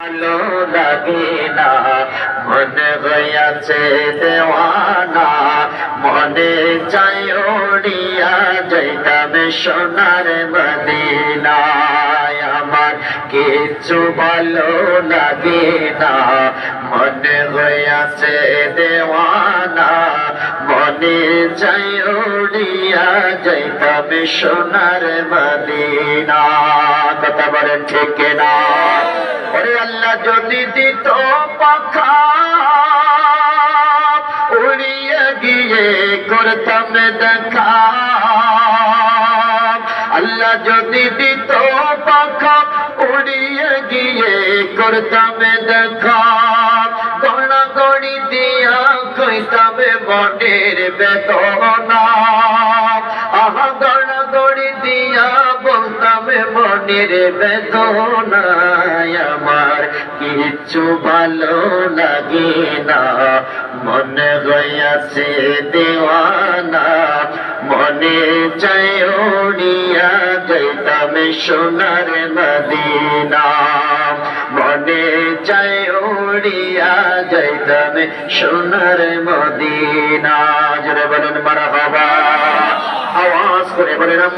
ভালো লাগে না, মনে হইয়াছে দেওয়ানা, মনে চাই উড়িয়া যাইতাম সোনার মদিনায়। আমার কিছু ভালো লাগে না, মনে হইয়াছে দেওয়ানা, মনে চাই উড়িয়া যাইতাম সোনার মদিনা। কথা বলেন ঠিক না? ওরে আল্লাহ যদি দিত পাখা, উড়িয়ে গিয়ে করতাম দেখা। আল্লাহ যদি দিত পাখা, উড়িয়ে গিয়ে করতাম দেখা। গড়াগড়ি দিয়া কইতাম মনের বেদনা, আহা গড়াগড়ি দিয়া বলতাম মনের বেদনায়। আমার কিছু ভালো লাগে না, মনে হইয়াছে দেওয়ানা, মনে চাই উড়িয়া যাইতাম সোনার মদিনা, মনে চাই উড়িয়া যাইতাম সোনার মদিনা। জোরে বলেন মারহাবা, আওয়াজ করে বলেন।